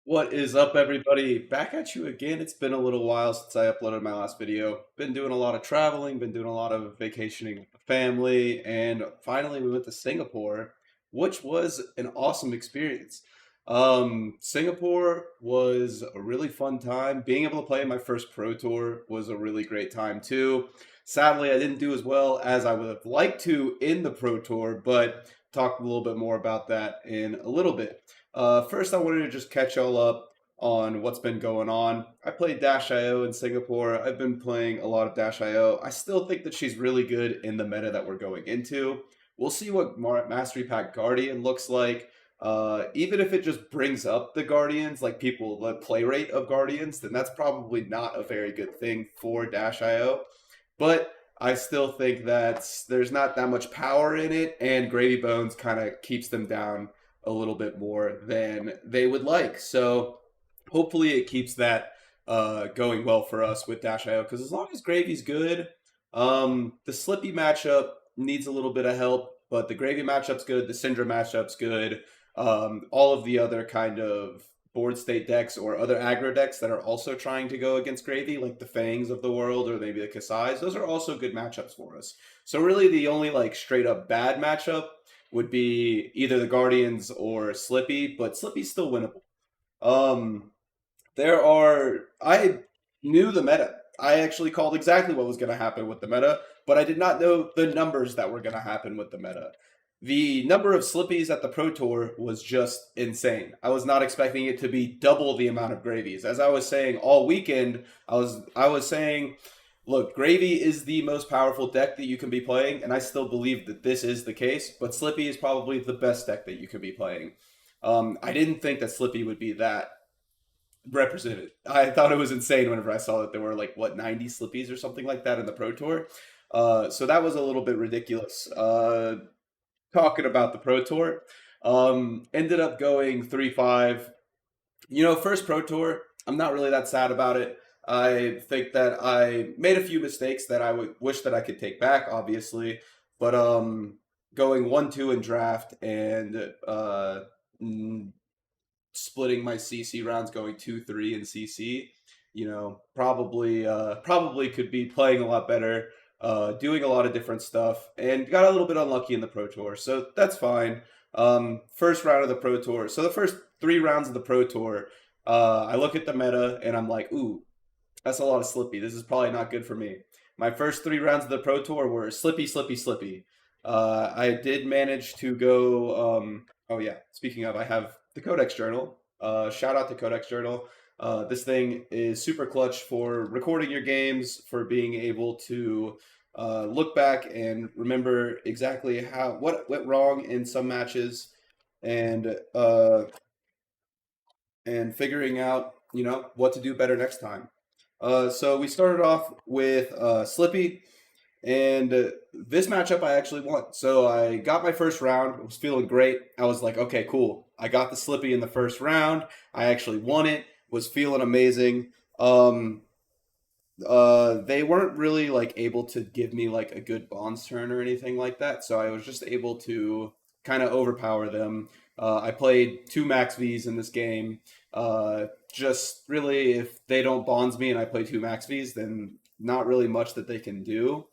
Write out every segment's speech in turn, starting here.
What is up, everybody? Back at you again. It's been a little while since I uploaded my last video. Been doing a lot of traveling, been doing a lot of vacationing with the family, and finally we went to Singapore, which was an awesome experience. Singapore was a really fun time. Being able to play my first Pro Tour was a really great time too. Sadly, I didn't do as well as I would have liked to in the Pro Tour, but talk a little bit more about that in a little bit. First, I wanted to just catch y'all up on what's been going on. I played Dash IO in Singapore. I've been playing a lot of Dash IO. I still think that she's really good in the meta that we're going into. We'll see what Mastery Pack Guardian looks like. Even if it just brings up the Guardians, like people, the play rate of Guardians, then that's probably not a very good thing for Dash IO. But I still think that there's not that much power in it, and Gravy Bones kind of keeps them down a little bit more than they would like. So hopefully it keeps that going well for us with Dash IO, because as long as Gravy's good, the Slippy matchup needs a little bit of help, but the Gravy matchup's good, the Syndra matchup's good. All of the other kind of board state decks or other aggro decks that are also trying to go against Gravy, like the Fangs of the world or maybe the Kasai's, those are also good matchups for us. So really the only like straight up bad matchup would be either the Guardians or Slippy, but Slippy's still winnable. Um, I knew the meta. I actually called exactly what was going to happen with the meta, but I did not know the numbers that were going to happen with the meta. The number of Slippies at the Pro Tour was just insane. I was not expecting it to be double the amount of Gravies. As I was saying all weekend, I was saying, look, Gravy is the most powerful deck that you can be playing, and I still believe that this is the case, but Slippy is probably the best deck that you can be playing. I didn't think that Slippy would be that represented. I thought it was insane whenever I saw that there were like what 90 Slippies or something like that in the Pro Tour. So that was a little bit ridiculous. Talking about the Pro Tour, ended up going 3-5. First Pro Tour, I'm not really that sad about it. I think that I made a few mistakes that I would wish that I could take back, obviously, but going 1-2 in draft and splitting my CC rounds, going 2-3 in CC. Probably could be playing a lot better, doing a lot of different stuff, and got a little bit unlucky in the Pro Tour, so that's fine. First round of the Pro Tour. So the first 3 rounds of the Pro Tour, I look at the meta and I'm like, ooh, that's a lot of Slippy. This is probably not good for me. My first 3 rounds of the Pro Tour were Slippy, Slippy, Slippy. I did manage to go. Oh yeah, speaking of, I have the Codex Journal. Shout out to Codex Journal. This thing is super clutch for recording your games, for being able to look back and remember exactly what went wrong in some matches, and figuring out what to do better next time. So we started off with Slippy, and this matchup I actually won. So I got my first round. I was feeling great. I was like, okay, cool. I got the Slippy in the first round. I actually won it. Was feeling amazing. They weren't really like able to give me like a good bonds turn or anything like that. So I was just able to kind of overpower them. I played 2 max Vs in this game. Just really, if they don't bonds me and I play 2 max Vs, then not really much that they can do.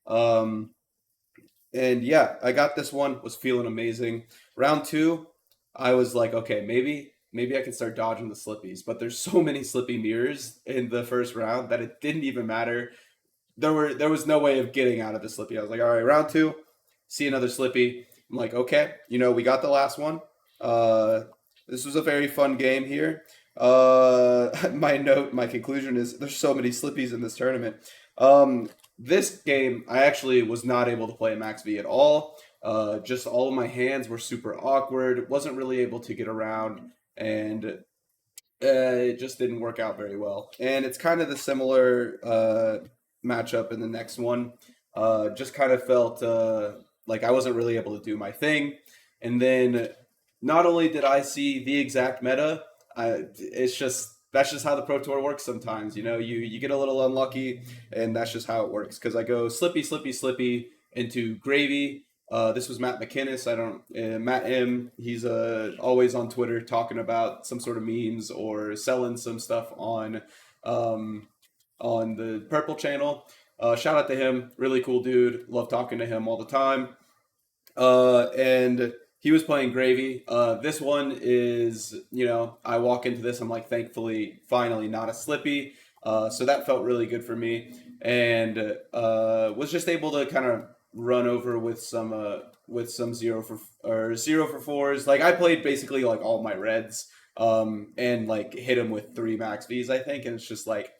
Um, and yeah, I got this one, was feeling amazing. Round two, I was like, okay, maybe I can start dodging the slippies, but there's so many slippy mirrors in the first round that it didn't even matter. There was no way of getting out of the slippy. I was like, all right, round two, see another slippy. I'm like, okay, we got the last one. Uh, this was a very fun game here. My conclusion is there's so many slippies in this tournament. This game, I actually was not able to play Max V at all. Just all of my hands were super awkward. Wasn't really able to get around, and it just didn't work out very well. And it's kind of the similar matchup in the next one. Just kind of felt like I wasn't really able to do my thing. And then not only did I see the exact meta, it's just that's just how the Pro Tour works sometimes. You get a little unlucky, and that's just how it works. Because I go slippy, slippy, slippy into Gravy. This was Matt McInnes. I don't Matt M. He's always on Twitter talking about some sort of memes or selling some stuff um, on the Purple channel. Shout out to him. Really cool dude. Love talking to him all the time. And he was playing Gravy. This one is, I walk into this, I'm like, thankfully, finally, not a Slippy. So that felt really good for me, and was just able to kind of run over with some 0 for 4s. Like I played basically like all my reds, and like hit him with 3 max Vs, I think, and it's just like,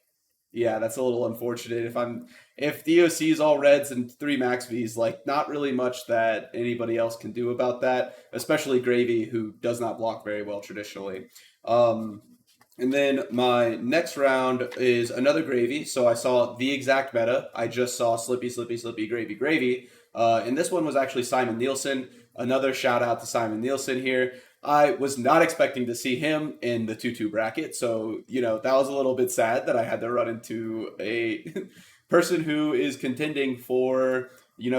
yeah, that's a little unfortunate. If DOC is all reds and 3 max Vs, like not really much that anybody else can do about that, especially Gravy, who does not block very well traditionally. Um, and then my next round is another Gravy. So I saw the exact meta. I just saw Slippy, Slippy, Slippy, Gravy, Gravy. And this one was actually Simon Nielsen. Another shout out to Simon Nielsen here. I was not expecting to see him in the 2-2 bracket. So, that was a little bit sad that I had to run into a person who is contending for,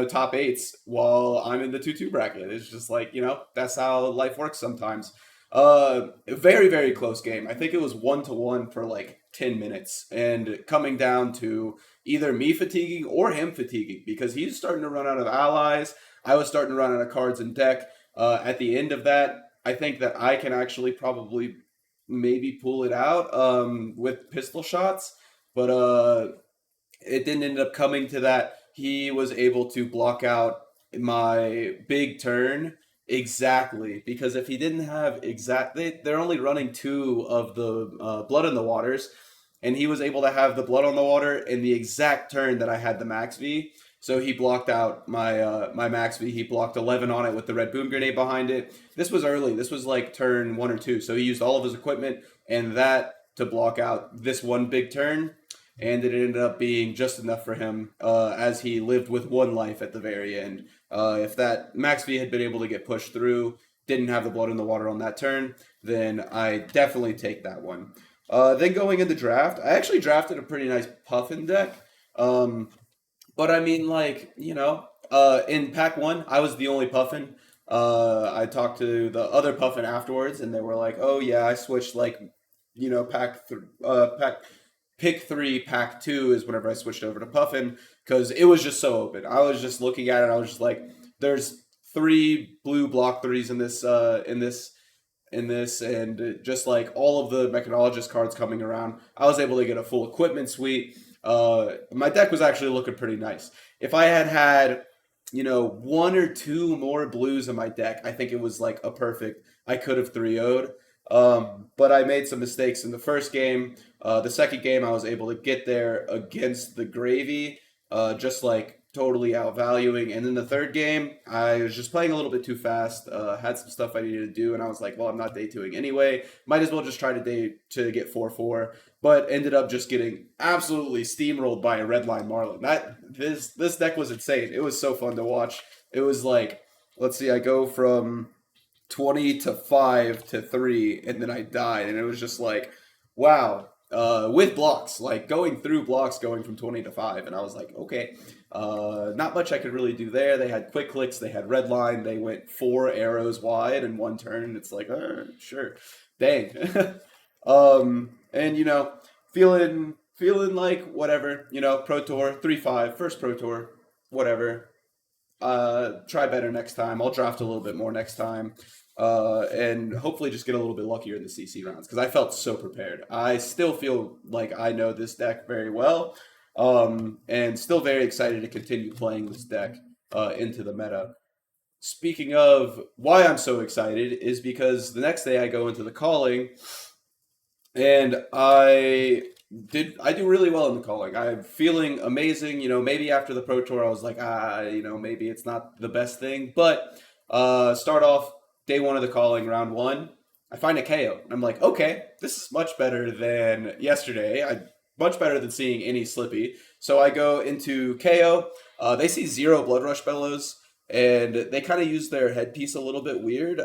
top eights while I'm in the 2-2 bracket. It's just like, that's how life works sometimes. A very, very close game. I think it was 1-1 for like 10 minutes and coming down to either me fatiguing or him fatiguing because he's starting to run out of allies. I was starting to run out of cards in deck. At the end of that, I think that I can actually probably maybe pull it out with pistol shots, but it didn't end up coming to that. He was able to block out my big turn exactly because if he didn't have they're only running 2 of the Blood in the Waters, and he was able to have the Blood on the Water in the exact turn that I had the max V. So he blocked out my max V. He blocked 11 on it with the red boom grenade behind it. This was early. This was like turn 1 or 2. So he used all of his equipment and that to block out this one big turn, and it ended up being just enough for him as he lived with 1 life at the very end. If that Max V had been able to get pushed through, didn't have the Blood in the Water on that turn, then I definitely take that one. Then going into draft, I actually drafted a pretty nice Puffin deck. But I mean, like, in pack 1, I was the only Puffin. I talked to the other Puffin afterwards, and they were like, "Oh yeah, I switched like, pack pick 3, pack 2 is whenever I switched over to Puffin because it was just so open. I was just looking at it. I was just like, there's 3 blue block 3s in this, and just like all of the mechanologist cards coming around, I was able to get a full equipment suite. My deck was actually looking pretty nice. If I had 1 or 2 more blues in my deck, I think it was like a perfect. I could have 3-0'd. But I made some mistakes in the first game. The second game, I was able to get there against the Gravy, just like totally outvaluing. And then the third game, I was just playing a little bit too fast. Had some stuff I needed to do, and I was like, well, I'm not day 2ing anyway. Might as well just try to get 4-4. But ended up just getting absolutely steamrolled by a Redline Marlin. This deck was insane. It was so fun to watch. It was like, let's see, I go from 20 to 5 to 3, and then I died, and it was just like, wow. With blocks, like going through blocks, going from 20 to 5, and I was like, okay, not much I could really do there. They had quick clicks, they had red line, they went 4 arrows wide in 1 turn, and it's like, sure, dang. And feeling like whatever, Pro Tour 3-5, first Pro Tour, whatever. Try better next time. I'll draft a little bit more next time. And hopefully just get a little bit luckier in the CC rounds because I felt so prepared. I still feel like I know this deck very well, and still very excited to continue playing this deck into the meta. Speaking of why I'm so excited is because the next day I go into the calling, and I do really well in the calling. I'm feeling amazing. Maybe after the Pro Tour I was like, maybe it's not the best thing, but start off day 1 of the calling, round 1, I find a KO. I'm like, okay, this is much better than yesterday. Much better than seeing any Slippy. So I go into KO. They see 0 Blood Rush Bellows, and they kind of use their headpiece a little bit weird.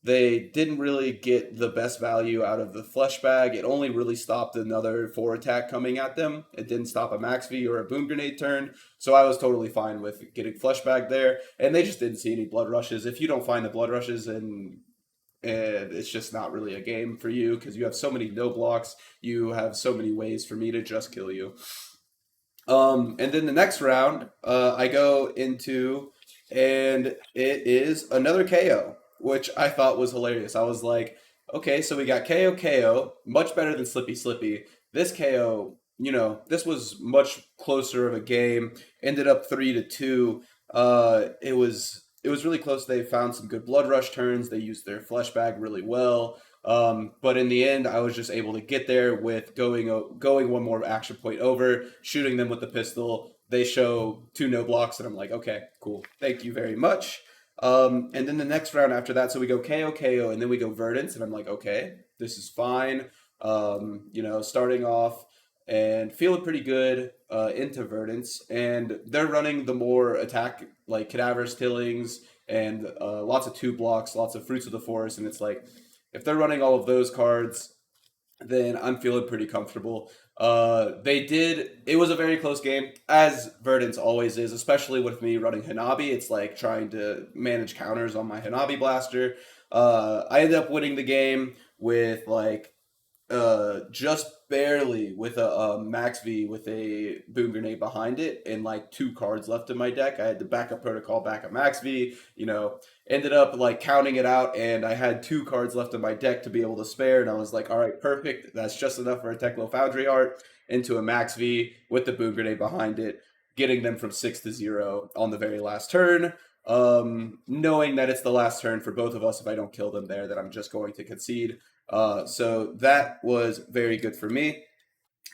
They didn't really get the best value out of the flesh bag. It only really stopped another four attack coming at them. It didn't stop a max V or a boom grenade turn. So I was totally fine with getting flesh bag there. And they just didn't see any blood rushes. If you don't find the blood rushes, and it's just not really a game for you because you have so many no blocks, you have so many ways for me to just kill you. And then the next round, I go into, and it is another KO, which I thought was hilarious. I was like, okay, so we got KO KO, much better than Slippy Slippy. This KO, this was much closer of a game. Ended up 3-2. It was really close. They found some good blood rush turns. They used their flesh bag really well. But in the end, I was just able to get there with going one more action point over, shooting them with the pistol. They show two no blocks, and I'm like, okay, cool, thank you very much. And then the next round after that, so we go KO KO, and then we go Verdance, and I'm like, okay, this is fine. Starting off and feeling pretty good into Verdance, and they're running the more attack like Cadaver's Tillings and lots of two blocks, lots of Fruits of the Forest, and it's like if they're running all of those cards, then I'm feeling pretty comfortable. It was a very close game, as Verdance always is, especially with me running Hanabi. It's like trying to manage counters on my Hanabi Blaster. I ended up winning the game with like just barely with a max V with a boom grenade behind it and like two cards left in my deck. I had the backup protocol, backup max V. Ended up like counting it out, and I had two cards left in my deck to be able to spare. And I was like, all right, perfect. That's just enough for a Teklo Foundry Art into a max V with the boom grenade behind it, getting them from 6-0 on the very last turn. Knowing that it's the last turn for both of us, if I don't kill them there, that I'm just going to concede. So that was very good for me.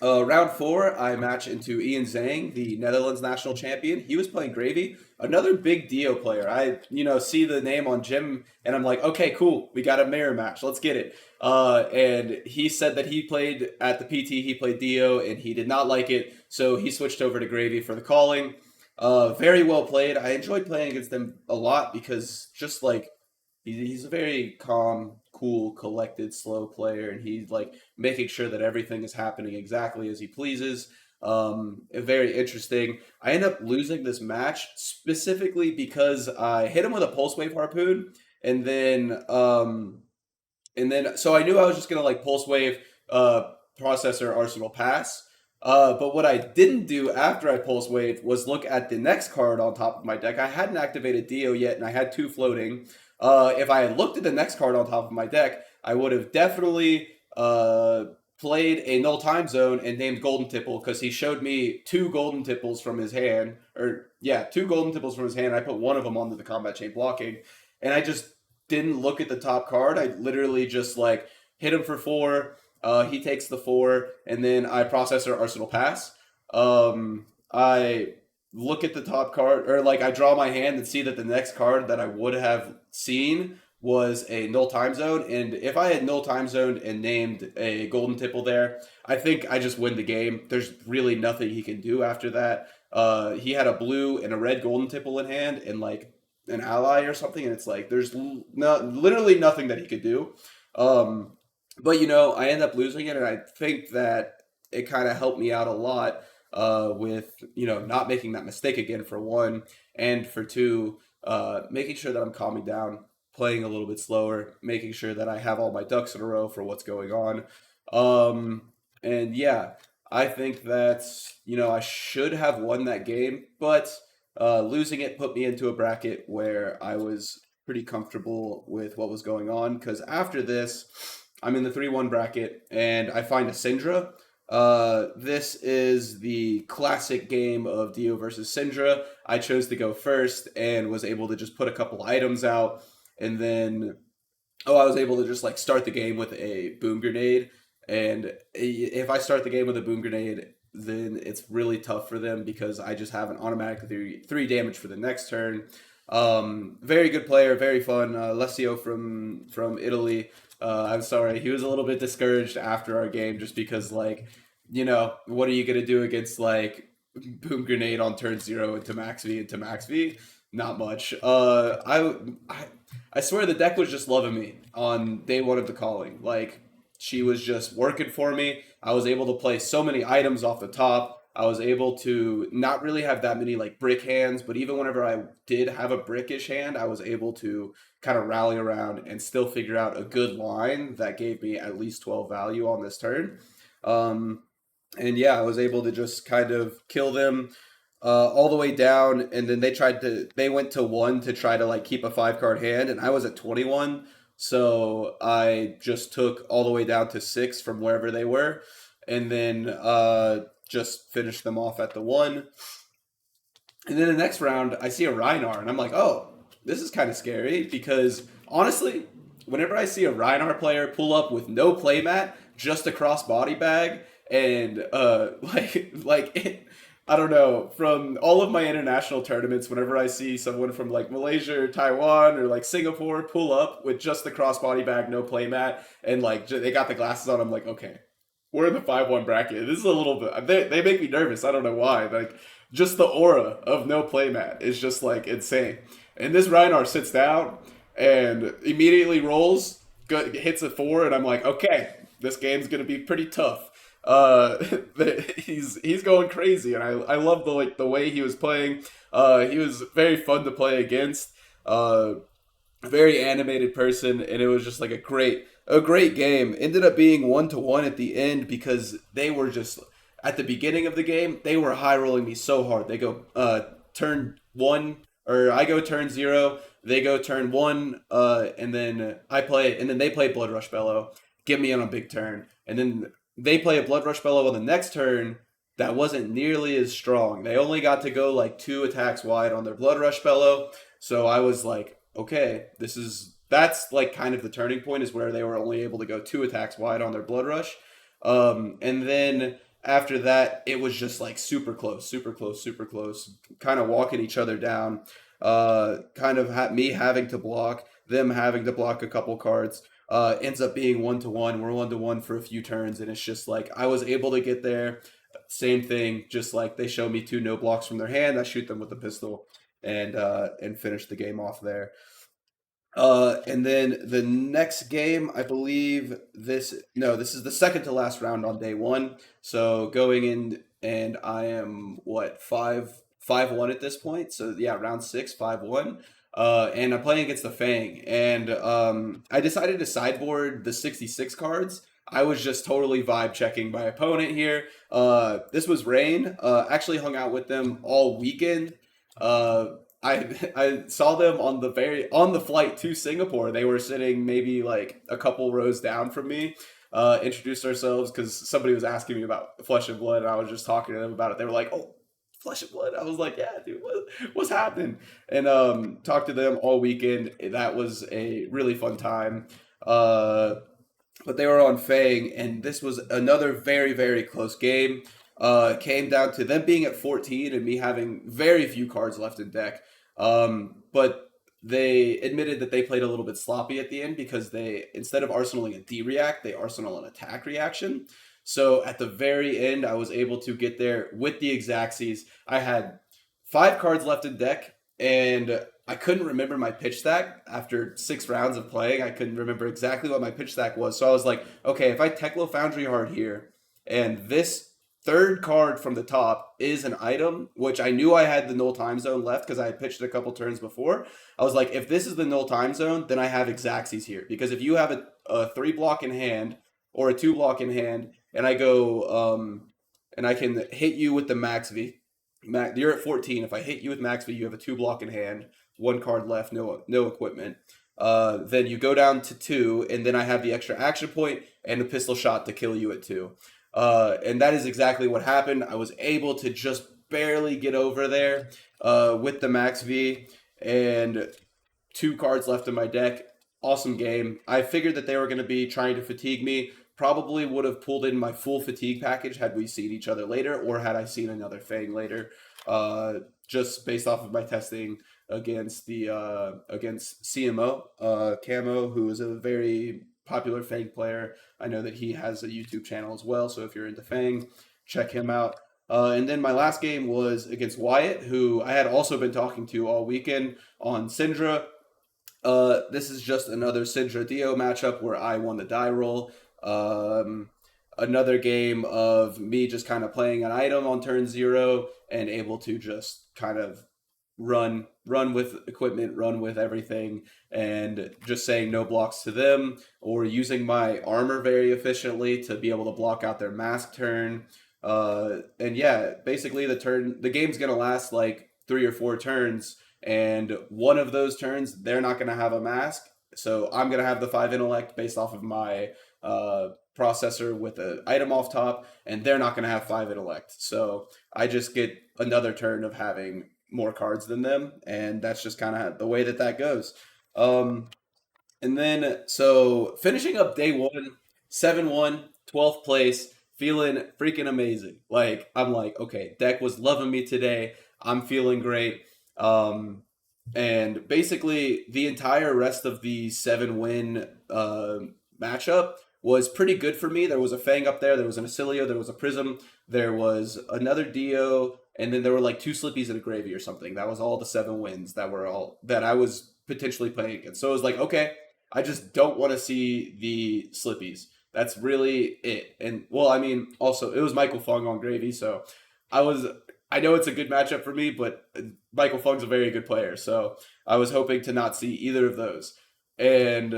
Round four, I match into Ian Zhang, the Netherlands national champion. He was playing Gravy, another big Dio player. I, see the name on Jim, and I'm like, okay, cool, we got a mirror match, let's get it. And he said that he played at the PT, he played Dio, and he did not like it, so he switched over to Gravy for the calling. Very well played. I enjoyed playing against them a lot because just like he's a very calm, cool, collected, slow player, and he's like making sure that everything is happening exactly as he pleases. Very interesting. I end up losing this match specifically because I hit him with a pulse wave harpoon, and then so I knew I was just gonna like pulse wave, processor arsenal pass. But what I didn't do after I pulse wave was look at the next card on top of my deck. I hadn't activated Dio yet, and I had two floating. If I had looked at the next card on top of my deck, I would have definitely played a null time zone and named Golden Tipple because he showed me two Golden Tipples from his hand, or yeah, two Golden Tipples from his hand. I put one of them onto the combat chain blocking, and I just didn't look at the top card. I literally just like hit him for four. He takes the four, and then I processor arsenal pass. I look at the top card, or like I draw my hand and see that the next card that I would have seen was a null time zone. And if I had null time zoned and named a golden tipple there, I think I just win the game. There's really nothing he can do after that. He had a blue and a red golden tipple in hand and like an ally or something, and it's like there's literally nothing that he could do. But I end up losing it, and I think that it kind of helped me out a lot with not making that mistake again for one, and for two, making sure that I'm calming down, playing a little bit slower, making sure that I have all my ducks in a row for what's going on. And yeah, I think that I should have won that game, but losing it put me into a bracket where I was pretty comfortable with what was going on because after this, I'm in the 3-1 bracket and I find a Syndra. This is the classic game of Dio versus Syndra. I chose to go first and was able to just put a couple items out, and then I was able to just like start the game with a boom grenade. And if I start the game with a boom grenade, then it's really tough for them because I just have an automatic three damage for the next turn. Very good player, very fun. Alessio from Italy. I'm sorry, he was a little bit discouraged after our game just because like, what are you gonna do against like boom grenade on turn 0 into max V into max V? Not much. I swear the deck was just loving me on day one of the calling. Like she was just working for me. I was able to play so many items off the top. I was able to not really have that many like brick hands, but even whenever I did have a brickish hand, I was able to kind of rally around and still figure out a good line that gave me at least 12 value on this turn. Um, and yeah, I was able to just kind of kill them all the way down, and then they went to one to try to like keep a 5 card hand, and I was at 21, so I just took all the way down to 6 from wherever they were, and then just finished them off at the one. And then the next round, I see a Rhinar, and I'm like, oh, this is kind of scary because honestly, whenever I see a Rhinar player pull up with no playmat, just a cross body bag, and I don't know, from all of my international tournaments, whenever I see someone from like Malaysia or Taiwan or like Singapore pull up with just the cross body bag, no playmat, and like they got the glasses on, I'm like, okay, we're in the 5-1 bracket. This is a little bit. They make me nervous. I don't know why. Like just the aura of no playmat is just like insane. And this Rhinar sits down and immediately rolls, hits a 4, and I'm like, okay, this game's gonna be pretty tough. Uh, he's going crazy, and I love the way he was playing. He was very fun to play against. Very animated person, and it was just like a great game. Ended up being 1-1 at the end because they were just at the beginning of the game they were high rolling me so hard. They go turn one, or I go turn zero, they go turn one, and then they play Blood Rush Bellow, get me on a big turn, and then they play a Blood Rush Bellow on the next turn that wasn't nearly as strong. They only got to go like 2 attacks wide on their Blood Rush Bellow. So I was like, okay, that's like kind of the turning point, is where they were only able to go 2 attacks wide on their Blood Rush. And then after that, it was just like super close, super close, super close, kind of walking each other down. Me having to block, them having to block a couple cards. Ends up being 1-1. We're 1-1 for a few turns, and it's just like I was able to get there. Same thing, just like they show me 2 no blocks from their hand. I shoot them with the pistol and finish the game off there. And then the next game, I believe this is the second to last round on day one. So going in, and I am what 5-1 at this point. So yeah, round 6, 5-1. And I'm playing against the Fang, and I decided to sideboard the 66 cards. I was just totally vibe checking my opponent here. This was Rain. Actually hung out with them all weekend. Uh, I saw them on the flight to Singapore. They were sitting maybe like a couple rows down from me. Introduced ourselves because somebody was asking me about Flesh and Blood, and I was just talking to them about it. They were like, "Oh, Flesh and Blood." I was like, "Yeah, dude, what's happening?" And talked to them all weekend. That was a really fun time. But they were on Fang, and this was another very, very close game. Came down to them being at 14 and me having very few cards left in deck. But they admitted that they played a little bit sloppy at the end because they, instead of arsenaling a D react, they arsenal an attack reaction. So at the very end, I was able to get there with the Xaxes. I had 5 cards left in deck, and I couldn't remember my pitch stack after 6 rounds of playing. I couldn't remember exactly what my pitch stack was. So I was like, okay, if I Teklo Foundry Hard here, and this third card from the top is an item, which I knew I had the null time zone left because I had pitched it a couple turns before. I was like, if this is the null time zone, then I have Xaxes here. Because if you have a 3 block in hand or a 2 block in hand, and I go, and I can hit you with the Max V. You're at 14. If I hit you with Max V, you have a 2 block in hand, 1 card left, no equipment. Then you go down to 2, and then I have the extra action point and a pistol shot to kill you at 2. And that is exactly what happened. I was able to just barely get over there with the Max V, and 2 cards left in my deck. Awesome game. I figured that they were going to be trying to fatigue me. Probably would have pulled in my full fatigue package had we seen each other later, or had I seen another Fang later. Just based off of my testing against against CMO Camo, who is a very popular Fang player. I know that he has a YouTube channel as well, so if you're into Fang, check him out. And then my last game was against Wyatt, who I had also been talking to all weekend on Syndra. This is just another Syndra Dio matchup where I won the die roll. Um, Another game of me just kind of playing an item on turn zero and able to just kind of run with equipment, run with everything, and just saying no blocks to them, or using my armor very efficiently to be able to block out their mask turn. And yeah, basically the game's gonna last like 3 or 4 turns, and one of those turns they're not gonna have a mask, so I'm gonna have the 5 intellect based off of my processor with an item off top, and they're not gonna have 5 intellect. So I just get another turn of having more cards than them, and that's just kind of the way that that goes. Um, and then, so finishing up day one, 7-1, 12th place, feeling freaking amazing. Like, I'm like, okay, deck was loving me today. I'm feeling great. Um, and basically, the entire rest of the 7-win matchup was pretty good for me. There was a Fang up there, there was an Acilio, there was a Prism, there was another Dio, and then there were like 2 Slippies and a Gravy or something. That was all the 7 wins that were all that I was potentially playing against. So it was like, okay, I just don't want to see the Slippies. That's really it. And well, I mean, also it was Michael Fung on Gravy, so I was I know it's a good matchup for me, but Michael Fung's a very good player, so I was hoping to not see either of those. And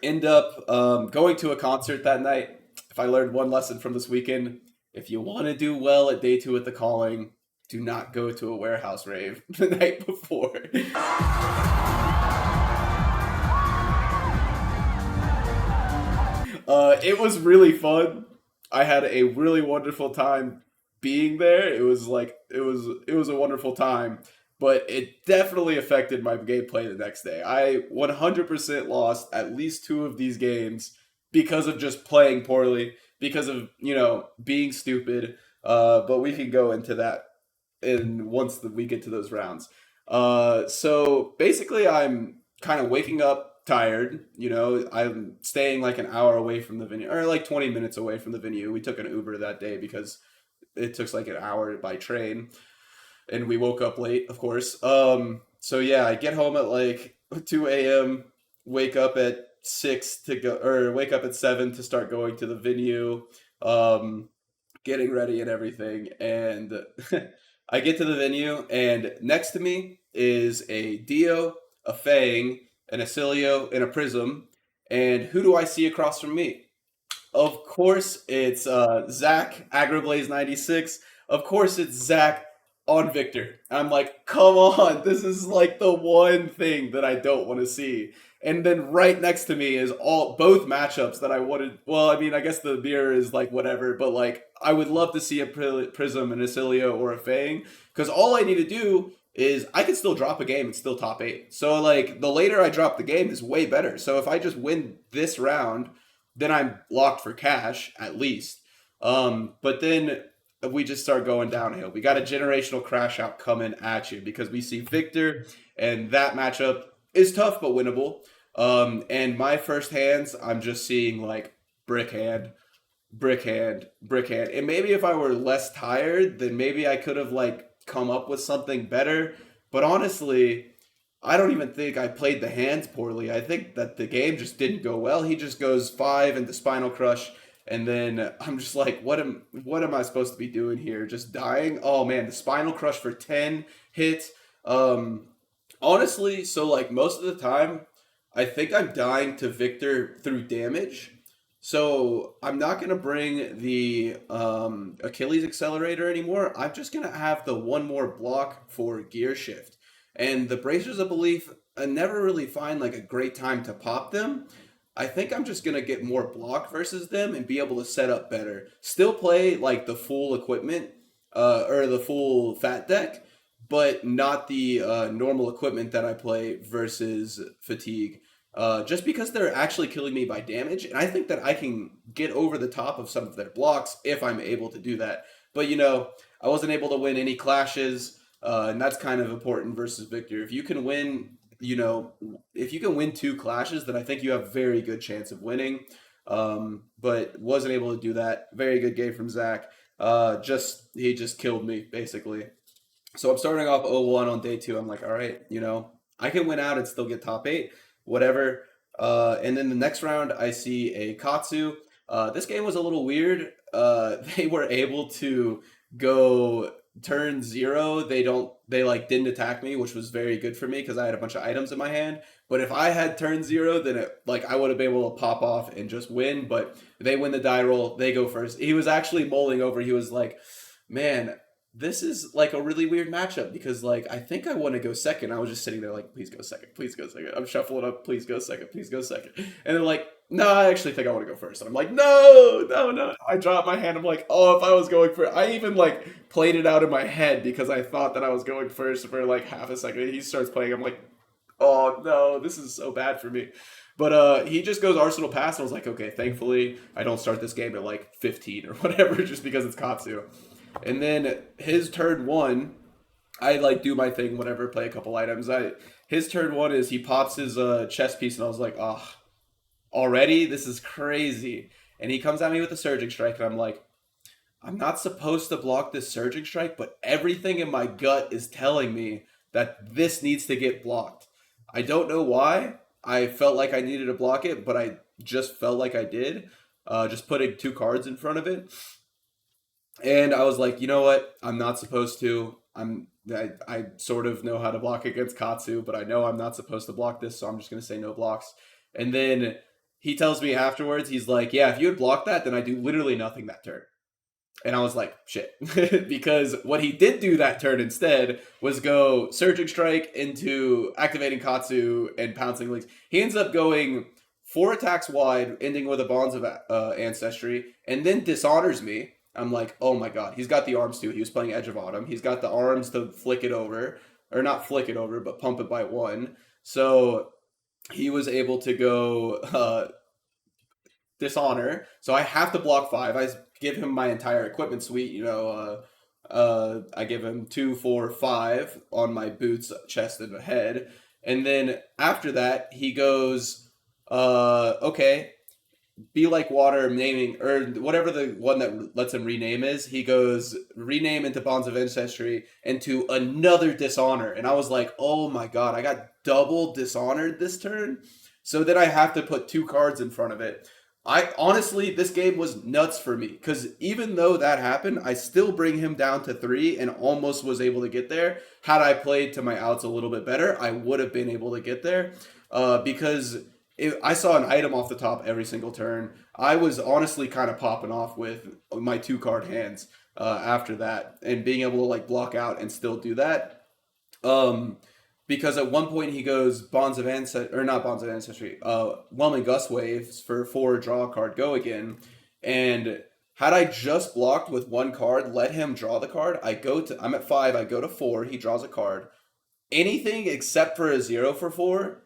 end up going to a concert that night. If I learned one lesson from this weekend, if you want to do well at day two at the calling, do not go to a warehouse rave the night before. It was really fun. I had a really wonderful time being there. It was a wonderful time, but it definitely affected my gameplay the next day. I 100% lost at least 2 of these games because of just playing poorly, because of being stupid. But we can go into that in we get to those rounds. So basically, I'm kind of waking up tired. I'm staying like an hour away from the venue, or like 20 minutes away from the venue. We took an Uber that day because it took like an hour by train, and we woke up late, of course. So yeah, I get home at like 2 a.m. Wake up at 6 to go, or wake up at 7 to start going to the venue. Um, Getting ready and everything. And I get to the venue, and next to me is a Dio, a Fang, an Acilio, and a Prism. And who do I see across from me? Of course, it's Zach Agrablaze 96. Of course, it's Zach on Victor. I'm like, come on, this is like the one thing that I don't want to see. And then right next to me is all both matchups that I wanted. Well, I mean, I guess the mirror is like whatever, but like I would love to see a Prism, an Acilio, or a Fang, because all I need to do is I could still drop a game and still top eight. So like the later I drop the game is way better. So if I just win this round, then I'm locked for cash at least. But then we just start going downhill. We got a generational crash out coming at you because we see Victor, and that matchup is tough but winnable. And my first hands, I'm just seeing like brick hand, brick hand, brick hand. And maybe if I were less tired, then maybe I could have like come up with something better. But honestly, I don't even think I played the hands poorly. I think that the game just didn't go well. He just goes 5 into Spinal Crush, and then I'm just like, what am I supposed to be doing here? Just dying? Oh man, the Spinal Crush for 10 hits. Um, Honestly, so like most of the time, I think I'm dying to Victor through damage. So I'm not gonna bring the Achilles accelerator anymore. I'm just gonna have the one more block for gear shift. And the bracers of belief, I never really find like a great time to pop them. I think I'm just gonna get more block versus them and be able to set up better. Still play like the full equipment, or the full fat deck, but not the normal equipment that I play versus fatigue. Just because they're actually killing me by damage, and I think that I can get over the top of some of their blocks if I'm able to do that. But I wasn't able to win any clashes, and that's kind of important versus Victor. If you can win, if you can win 2 clashes, then I think you have very good chance of winning. But wasn't able to do that. Very good game from Zach. Just he just killed me basically. So I'm starting off 0-1 on day two. I'm like, all right, I can win out and still get top eight, whatever. And then the next round, I see a Katsu. This game was a little weird. They were able to go turn zero. They like didn't attack me, which was very good for me because I had a bunch of items in my hand. But if I had turn zero, then I would have been able to pop off and just win. But they win the die roll. They go first. He was actually mulling over. He was like, "Man, this is like a really weird matchup because like I think I want to go second." I was just sitting there like, please go second, please go second. I'm shuffling up, please go second, please go second. And they're like, no, I actually think I want to go first. And I'm like, no, no, no. I dropped my hand. I'm like, oh, if I was going first, I even like played it out in my head because I thought that I was going first for like half a second. He starts playing. I'm like, oh no, this is so bad for me. But he just goes Arsenal pass, and I was like, okay, thankfully I don't start this game at like 15 or whatever, just because it's Katsu. And then his turn one, I like do my thing, whatever, play a couple items. I His turn one is he pops his chess piece, and I was like, oh, already this is crazy. And he comes at me with a surging strike, and I'm like, I'm not supposed to block this surging strike, but everything in my gut is telling me that this needs to get blocked. I don't know why. I felt like I needed to block it, but I just felt like I did. Just putting two cards in front of it. And I was like, you know what? I'm not supposed to. I sort of know how to block against Katsu, but I know I'm not supposed to block this, so I'm just gonna say no blocks. And then he tells me afterwards, he's like, yeah, if you had blocked that, then I do literally nothing that turn. And I was like, shit. Because what he did do that turn instead was go Surging Strike into activating Katsu and pouncing links. He ends up going four attacks wide, ending with a Bonds of Ancestry, and then dishonors me. I'm like, oh my god, he's got the arms too. He was playing Edge of Autumn. He's got the arms to flick it over, or not flick it over, but pump it by one. So he was able to go dishonor. So I have to block five. I give him my entire equipment suite. I give him 2, 4, 5 on my boots, chest, and head. And then after that, he goes, okay, be like water naming or whatever the one that lets him rename is. He goes rename into Bonds of Ancestry into another dishonor, and I was like, oh my god, I got double dishonored this turn. So then I have to put two cards in front of it. I honestly, this game was nuts for me because even though that happened, I still bring him down to 3 and almost was able to get there. Had I played to my outs a little bit better, I would have been able to get there because I saw an item off the top every single turn. I was honestly kind of popping off with my two card hands after that and being able to like block out and still do that. Um, because at one point he goes Bonds of Ancestry, or not Bonds of Ancestry, Whelming Gust Waves for 4, draw a card, go again. And had I just blocked with one card, let him draw the card, I'm at 5, I go to 4, he draws a card. Anything except for a 0 for 4,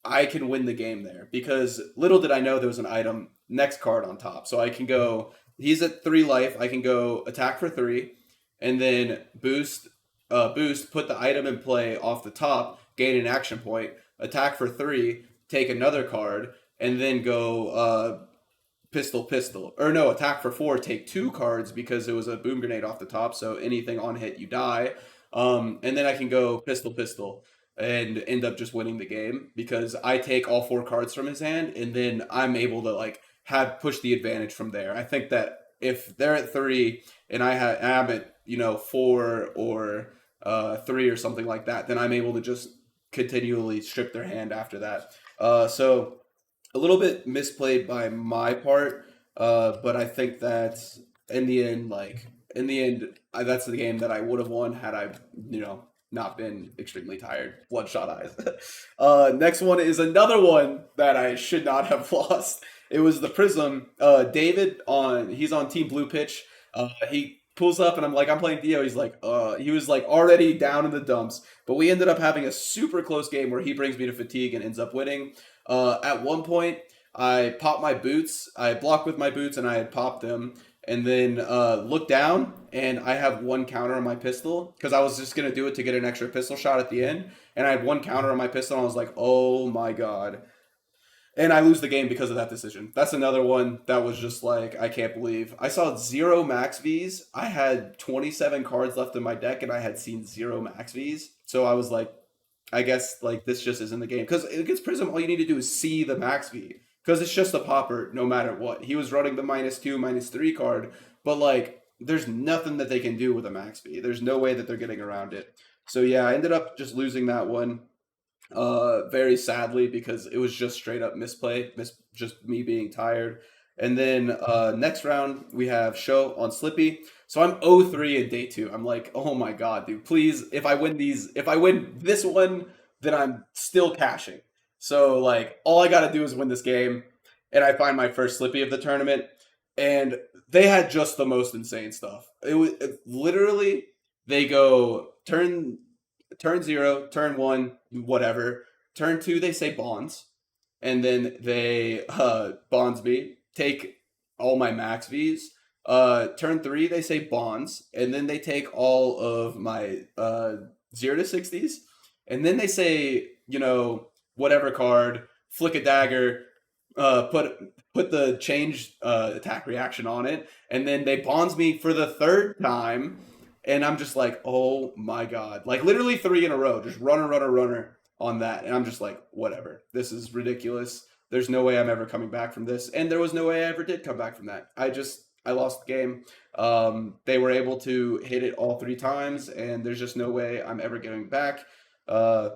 I can win the game there. Because little did I know there was an item next card on top. So I can go, he's at 3 life, I can go attack for 3, and then boost, put the item in play off the top, gain an action point, attack for 3, take another card, and then go pistol. Or no, attack for 4, take 2 cards because it was a boom grenade off the top, so anything on hit, you die. And then I can go pistol, and end up just winning the game because I take all 4 cards from his hand, and then I'm able to like have push the advantage from there. I think that if they're at 3 and I'm at 4 or 3 or something like that, then I'm able to just continually strip their hand after that. So a little bit misplayed by my part, but I think that in the end, that's the game that I would have won had I, not been extremely tired. Bloodshot eyes. Next one is another one that I should not have lost. It was the Prism. He's on Team Blue Pitch. He pulls up and I'm like, I'm playing Dio. He's like, he was like already down in the dumps, but we ended up having a super close game where he brings me to fatigue and ends up winning. At one point, I popped my boots. I blocked with my boots and I had popped them. And then look down, and I have one counter on my pistol because I was just gonna do it to get an extra pistol shot at the end. And I had one counter on my pistol, and I was like, "Oh my god!" And I lose the game because of that decision. That's another one that was just like, I can't believe I saw 0 max V's. I had 27 cards left in my deck, and I had seen 0 max V's. So I was like, I guess like this just isn't the game because against Prism, all you need to do is see the max V because it's just a popper no matter what. He was running the -2, -3 card, but like there's nothing that they can do with a max V. There's no way that they're getting around it. So yeah, I ended up just losing that one very sadly because it was just straight up misplay, just me being tired. And then next round we have Show on Slippy. So I'm 0-3 in day two. I'm like, oh my god, dude, please, if I win this one, then I'm still cashing. So like, all I gotta do is win this game, and I find my first Slippy of the tournament, and they had just the most insane stuff. Literally they go turn zero, turn one, whatever. Turn two, they say bonds, and then they bonds me, take all my max V's. Turn three, they say bonds, and then they take all of my 0 to 60s, and then they say, whatever card, flick a dagger, put the change attack reaction on it, and then they bonds me for the third time, and I'm just like, oh my god, like literally three in a row, just runner, runner, runner on that, and I'm just like, whatever, this is ridiculous. There's no way I'm ever coming back from this, and there was no way I ever did come back from that. I lost the game. They were able to hit it all three times, and there's just no way I'm ever getting back. Uh,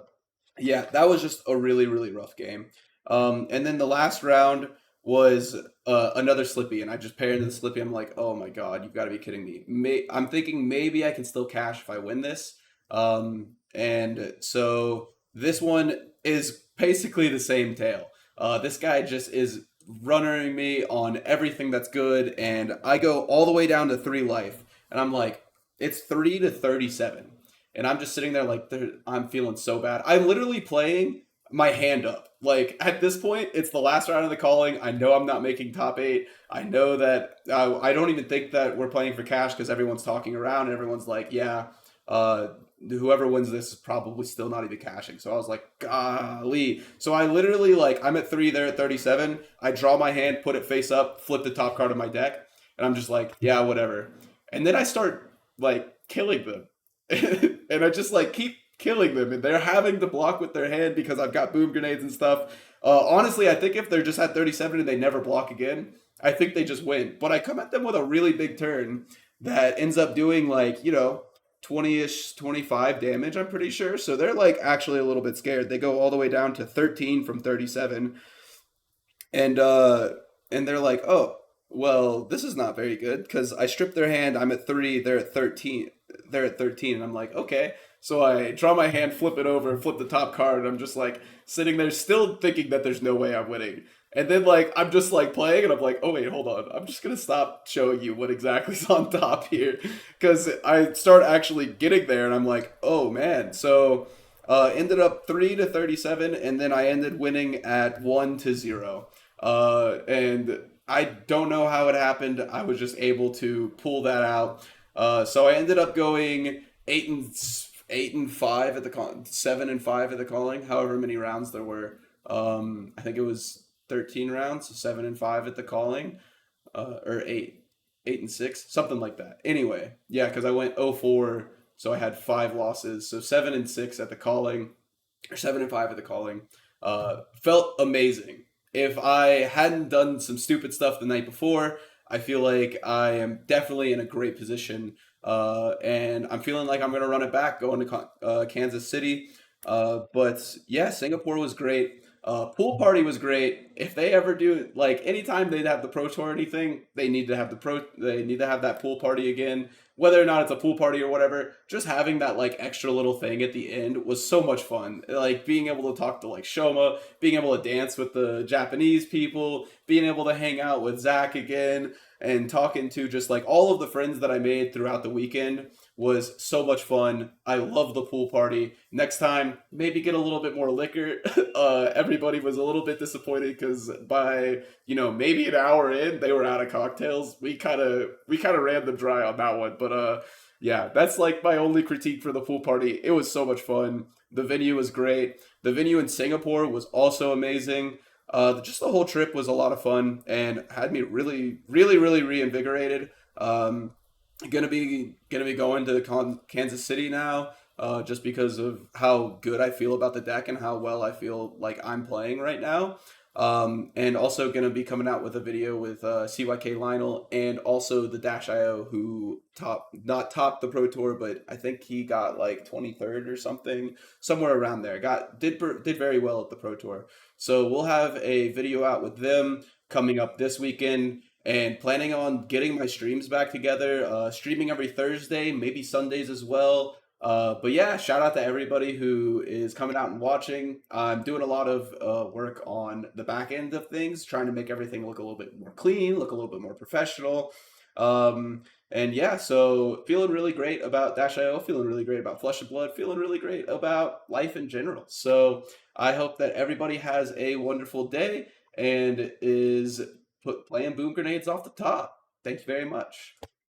yeah, that was just a really, really rough game. And then the last round was another Slippy, and I just paired into the Slippy. I'm like, oh my god, you've got to be kidding me. I'm thinking maybe I can still cash if I win this. And so this one is basically the same tale. This guy just is runnering me on everything that's good, and I go all the way down to 3 life, and I'm like, it's 3 to 37. And I'm just sitting there like I'm feeling so bad. I'm literally playing my hand up. Like at this point, it's the last round of the calling. I know I'm not making top eight. I know that I don't even think that we're playing for cash because everyone's talking around and everyone's like, yeah, uh, whoever wins this is probably still not even cashing. So I was like, golly. So I literally like I'm at three, they're at 37. I draw my hand, put it face up, flip the top card of my deck, and I'm just like, yeah, whatever. And then I start like killing them. And I just like keep killing them, and they're having to block with their hand because I've got boom grenades and stuff. Honestly, I think if they're just at 37 and they never block again, I think they just win. But I come at them with a really big turn that ends up doing like 20ish, 25 damage. I'm pretty sure. So they're like actually a little bit scared. They go all the way down to 13 from 37, and they're like, oh, well, this is not very good because I stripped their hand. I'm at three. They're at 13. They're at 13, and I'm like, okay. So I draw my hand, flip it over, and flip the top card, and I'm just like sitting there, still thinking that there's no way I'm winning. And then like I'm just like playing, and I'm like, oh wait, hold on. I'm just gonna stop showing you what exactly is on top here, because I start actually getting there, and I'm like, oh man. So ended up 3 to 37, and then I ended winning at 1 to 0. And I don't know how it happened. I was just able to pull that out. So I ended up going 8-5 at the 7-5 at the calling. However many rounds there were. I think it was 13 rounds, so 7-5 at the calling, or 8-6, something like that. Anyway, yeah, because I went 0-4, so I had 5 losses. So 7-6 at the calling, or 7-5 at the calling. Felt amazing. If I hadn't done some stupid stuff the night before, I feel like I am definitely in a great position. And I'm feeling like I'm going to run it back going to Kansas City. But yeah, Singapore was great. Pool party was great. If they ever do, like anytime they'd have the pro tour or anything, they need to have that pool party again. Whether or not it's a pool party or whatever, just having that like extra little thing at the end was so much fun. Like being able to talk to like Shoma, being able to dance with the Japanese people, being able to hang out with Zach again, and talking to just like all of the friends that I made throughout the weekend was so much fun. I love the pool party. Next time, maybe get a little bit more liquor. Everybody was a little bit disappointed because by maybe an hour in, they were out of cocktails. We kind of ran them dry on that one. But yeah, that's like my only critique for the pool party. It was so much fun. The venue was great. The venue in Singapore was also amazing. Just the whole trip was a lot of fun and had me really, really, really reinvigorated. Gonna be going to Kansas City now. just because of how good I feel about the deck and how well I feel like I'm playing right now. And also going to be coming out with a video with CYK Lionel and also the Dash IO, who not topped the Pro Tour, but I think he got like 23rd or something, somewhere around there. Did very well at the Pro Tour. So we'll have a video out with them coming up this weekend, and planning on getting my streams back together, streaming every Thursday, maybe Sundays as well. But yeah, shout out to everybody who is coming out and watching. I'm doing a lot of work on the back end of things, trying to make everything look a little bit more clean, look a little bit more professional. And yeah, so feeling really great about Dash.io, feeling really great about Flesh and Blood, feeling really great about life in general. So I hope that everybody has a wonderful day and is playing boom grenades off the top. Thank you very much.